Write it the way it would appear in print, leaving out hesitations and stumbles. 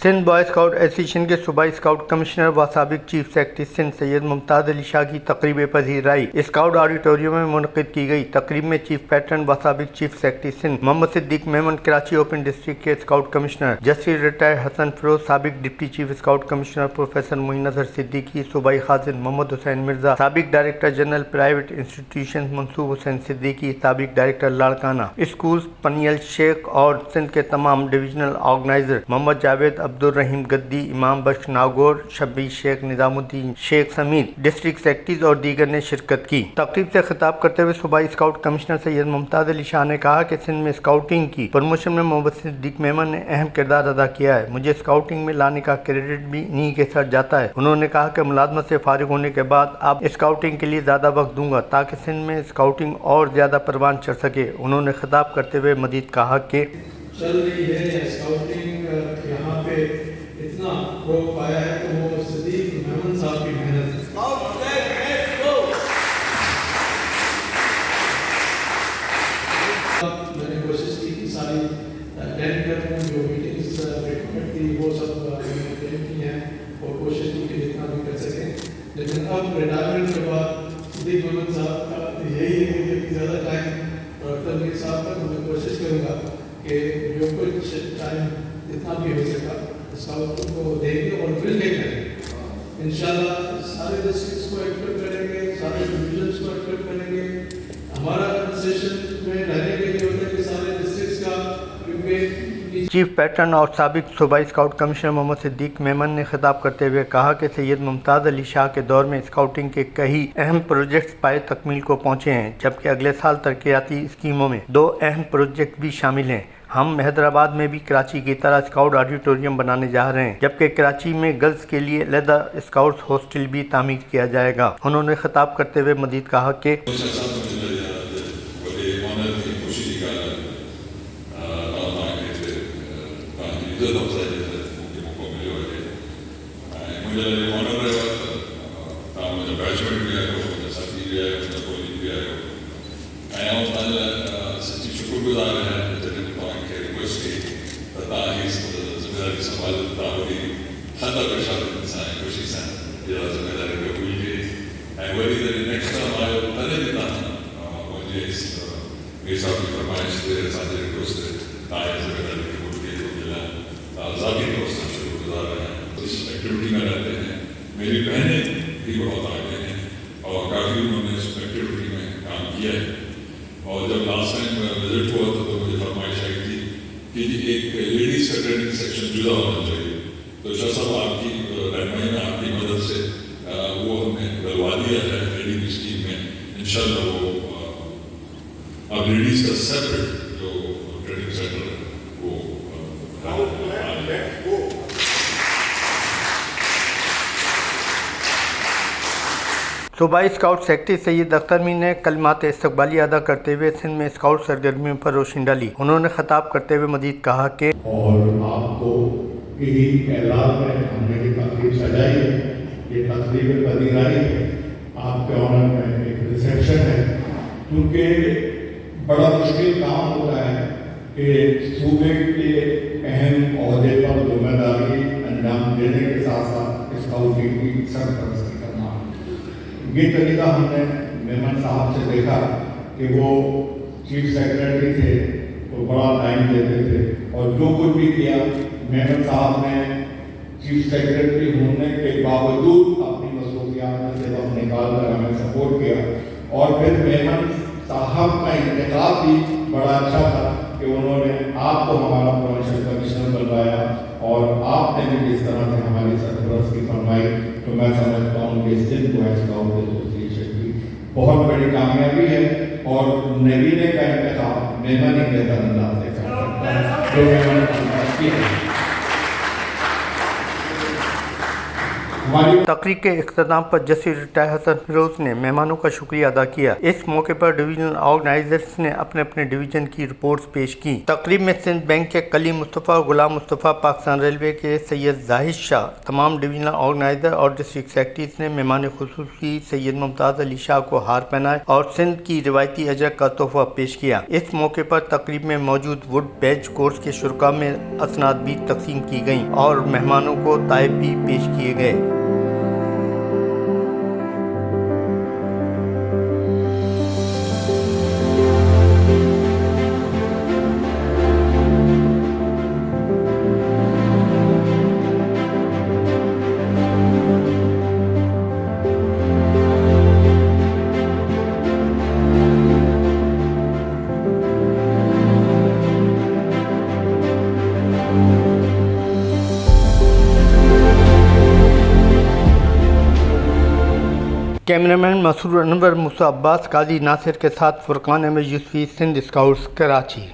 Sindh boy scout association के सूबाई scout commissioner व साबिक चीफ सेक्रेटरी सिंध सैयद मुमताज़ अली शाह की तकरीब पजीराई स्काउट ऑडिटोरियम में मुनक़िद की गई। तकरीब में चीफ पैटर्न व साबिक chief secretary Sindh Mohammad Siddique Memon, Karachi open district के scout commissioner justice retired Hasan Feroz, साबिक deputy chief scout commissioner professor Moin Azhar Siddiqui, सूबाई खाजिन मोहम्मद हुसैन मिर्जा, साबिक director general private institution Mansoor Hussain Siddiqui, साबिक डायरेक्टर लाड़काना स्कूल पनियल शेख और सिंध के तमाम डिविजनल ऑर्गेनाइजर मोहम्मद जावेद, अब्दुल रहीम गद्दी, इमाम बख्श नागौर, शब्बीर शेख, निजामुद्दीन शेख समीत डिस्ट्रिक्ट सेक्रेटरीज और दीगर ने शिरकत की। तकरीब से खिताब करते हुए सूबाई स्काउट कमिश्नर सैयद मुमताज़ अली शाह ने कहा कि सिंध में स्काउटिंग की प्रमोशन में मोहम्मद सिद्दीक मेमन ने अहम किरदार अदा किया है। मुझे स्काउटिंग में लाने का क्रेडिट भी इन्हीं के साथ जाता है। उन्होंने कहा कि मुलाजमत से फारिग होने के बाद अब स्काउटिंग के लिए ज़्यादा वक्त दूंगा ताकि सिंध में स्काउटिंग और ज़्यादा परवान चढ़ सके। उन्होंने खिताब करते हुए मजीद कहा कि चल रही है स्काउटिंग यहाँ पे इतना रोक पाया है तो वो सिद्दीक मेमन साहब की मेहनत है। मैंने कोशिश की कि सारी अटेंड करूँ, जो मीटिंग्स रिकमेंड थी वो सब अटेंड की हैं और कोशिश की कि जितना भी कर सकें। लेकिन अब रिटायरमेंट के बाद सिद्दीक मेमन साहब का यही है कि ज़्यादा टाइम और तनवीर साहब का तो मैं कोशिश करूँगा कि जो कुछ टाइम जितना भी हो सका स्काउट को देंगे और मिल के करेंगे। इंशाल्लाह सारे डिस्ट्रिक्ट्स को एक्टिव करेंगे, सारे डिविजन्स को एक्टिव करेंगे। हमारा कंसेशन में रहने के लिए होता है कि सारे डिस्ट्रिक्ट्स का क्योंकि चीफ पैटर्न और साबिक सूबाई स्काउट कमिश्नर मोहम्मद सिद्दीक मेमन ने खिताब करते हुए कहा कि सैयद मुमताज़ अली शाह के दौर में स्काउटिंग के कई अहम प्रोजेक्ट्स पाए तकमील को पहुँचे हैं, जबकि अगले साल तरक्याती स्कीमों में 2 अहम प्रोजेक्ट भी शामिल हैं। हम हैदराबाद में भी कराची की तरह स्काउट ऑडिटोरियम बनाने जा रहे हैं, जबकि कराची में गर्ल्स के लिए अलहदा स्काउट्स हॉस्टल भी तामीर किया जाएगा। उन्होंने खिताब करते हुए मजीद कहा कि एक्टिविटी में रहते हैं। मेरी बहनें भी बहुत आगे हैं और काफ़ी उन्होंने इस एक्टिविटी में काम किया है। और जब लास्ट टाइम विजिट हुआ था तो मुझे फरमाइश आई थी कि एक लेडीज़ का ट्रेनिंग सेक्शन जुदा होना चाहिए। तो शाह साहब आपकी रहनुमाई में, आपकी मदद से वो हमने करवा दिया है लेडीज स्कीम में। इंशाल्लाह वो अब लेडीज़ का सेपरेट जो ट्रेनिंग सेंटर है वो सूबाई स्काउट सेक्रेटरी सैयद अख्तर मीर ने कलमात इस्तकबाली अदा करते हुए सिंध में स्काउट सरगर्मियों पर रोशनी डाली। उन्होंने खिताब करते हुए मजीद कहा कि और आपको यही एलान में हमने ये तकरीब सजाई है, ये तकरीब पजीराई है, आपके ऑनर में एक रिसेप्शन है। क्योंकि बड़ा मुश्किल काम होता है कि सूबे के अहम ओहदे पर जिम्मेदारी अंजाम देने के साथ साथ स्काउटिंग की सरपरस्ती करना। ये तरीका हमने मेमन साहब से देखा कि वो चीफ सेक्रेटरी थे तो बड़ा टाइम देते थे और जो कुछ भी किया मेमन साहब ने चीफ सेक्रेटरी होने के बावजूद अपनी मसरूफियात में से वक्त निकाल कर हमें सपोर्ट किया। और फिर मेमन साहब का इंतखाब भी बड़ा अच्छा था कि उन्होंने आपको हमारा प्रोविंशियल कमिश्नर बनवाया और आपने भी जिस तरह से हमारी सरपरस्ती फरमाई तो मैं समझता हूँ कि सिंध बॉय स्काउट एसोसिएशन की बहुत बड़ी कामयाबी है। और नगीने का इंतखाब मेमन ही बेहतर अंदाज से कर सकता है जो मेमन की है। हमारी तकरीब के इख्तिताम पर जस्टिस रिटायर्ड हसन फिरोज ने मेहमानों का शुक्रिया अदा किया। इस मौके पर डिवीजनल ऑर्गेनाइजर्स ने अपने अपने डिवीजन की रिपोर्ट्स पेश की। तकरीब में सिंध बैंक के कलीम मुस्तफ़ा और गुलाम मुस्तफ़ा, पाकिस्तान रेलवे के सैयद जाहिद शाह, तमाम डिवीजनल ऑर्गेनाइजर और डिस्ट्रिक्ट सेक्रेटरीज ने मेहमान खुसूसी सैयद मुमताज़ अली शाह को हार पहनाए और सिंध की रिवायती अजरक का तोहफा पेश किया। इस मौके पर तकरीब में मौजूद वुड बैच कोर्स के शुरा में असनाद भी तकसीम की गयी और मेहमानों को ताइफ भी पेश किए गए। कैमरामैन मसूर अनवर, मूसा अब्बास, काजी नासिर के साथ फुरकान अहमद यूसुफी, सिंध स्काउट्स, कराची।